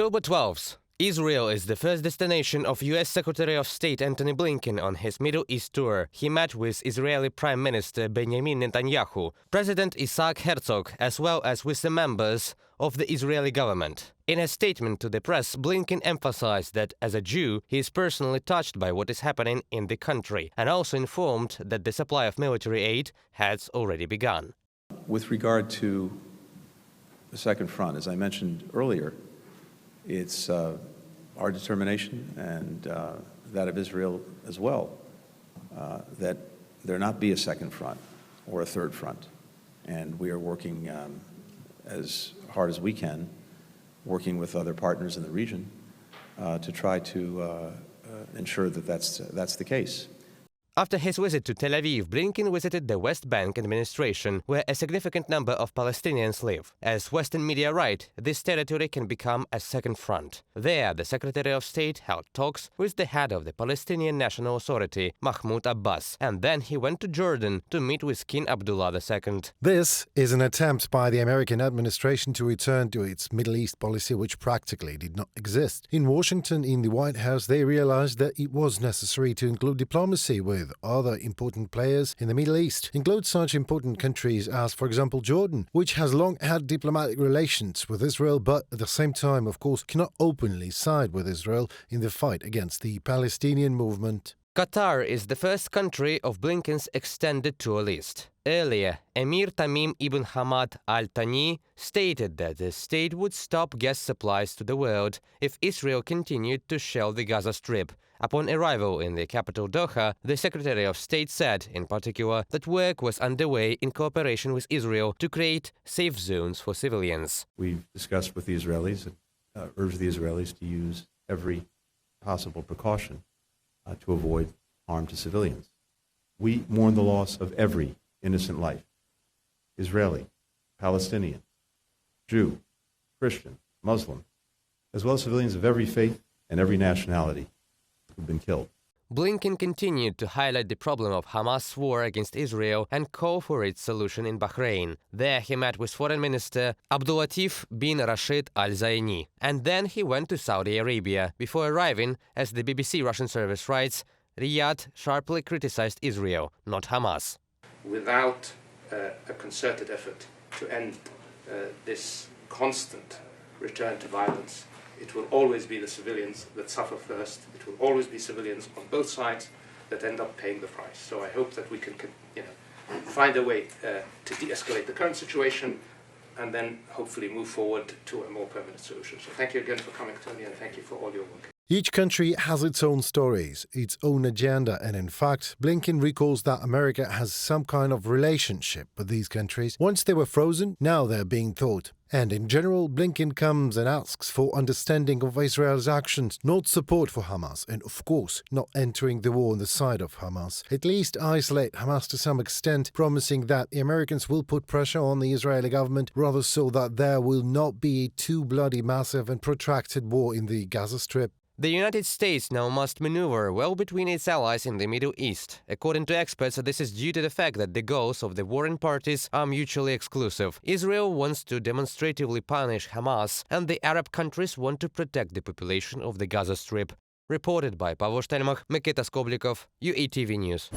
October 12th. Israel is the first destination of U.S. Secretary of State Antony Blinken on his Middle East tour. He met with Israeli Prime Minister Benjamin Netanyahu, President Herzog, as well as with the members of the Israeli government. In a statement to the press, Blinken emphasized that as a Jew, he is personally touched by what is happening in the country, and also informed that the supply of military aid has already begun. With regard to the second front, as I mentioned earlier, it's our determination and that of Israel as well, that there not be a second front or a third front. And we are working as hard as we can, working with other partners in the region to try to ensure that that's the case. After his visit to Tel Aviv, Blinken visited the West Bank administration, where a significant number of Palestinians live. As Western media write, this territory can become a second front. There, the Secretary of State held talks with the head of the Palestinian National Authority, Mahmoud Abbas, and then he went to Jordan to meet with King Abdullah II. This is an attempt by the American administration to return to its Middle East policy, which practically did not exist. In Washington, in the White House, they realized that it was necessary to include diplomacy with other important players in the Middle East, include such important countries as, for example, Jordan, which has long had diplomatic relations with Israel, but at the same time, of course, cannot openly side with Israel in the fight against the Palestinian movement. Qatar is the first country of Blinken's extended tour list. Earlier, Emir Tamim ibn Hamad Al Thani stated that the state would stop gas supplies to the world if Israel continued to shell the Gaza Strip. Upon arrival in the capital Doha, the Secretary of State said, in particular, that work was underway in cooperation with Israel to create safe zones for civilians. We've discussed with the Israelis and urged the Israelis to use every possible precaution to avoid harm to civilians. We mourn the loss of every innocent life, Israeli, Palestinian, Jew, Christian, Muslim, as well as civilians of every faith and every nationality who've been killed. Blinken continued to highlight the problem of Hamas' war against Israel and call for its solution in Bahrain. There he met with Foreign Minister Abdulatif bin Rashid Al Zayni. And then he went to Saudi Arabia. Before arriving, as the BBC Russian service writes, Riyadh sharply criticized Israel, not Hamas. Without a concerted effort to end this constant return to violence, it will always be the civilians that suffer first. It will always be civilians on both sides that end up paying the price. So I hope that we can find a way to de-escalate the current situation and then hopefully move forward to a more permanent solution. So thank you again for coming to me, and thank you for all your work. Each country has its own stories, its own agenda, and in fact, Blinken recalls that America has some kind of relationship with these countries. Once they were frozen, now they're being thawed. And in general, Blinken comes and asks for understanding of Israel's actions, not support for Hamas, and of course, not entering the war on the side of Hamas. At least isolate Hamas to some extent, promising that the Americans will put pressure on the Israeli government, rather so that there will not be a too bloody, massive and protracted war in the Gaza Strip. The United States now must maneuver well between its allies in the Middle East. According to experts, this is due to the fact that the goals of the warring parties are mutually exclusive. Israel wants to demonstratively punish Hamas, and the Arab countries want to protect the population of the Gaza Strip. Reported by Pavel Stelmach, Mikita Skoblikov, UATV News.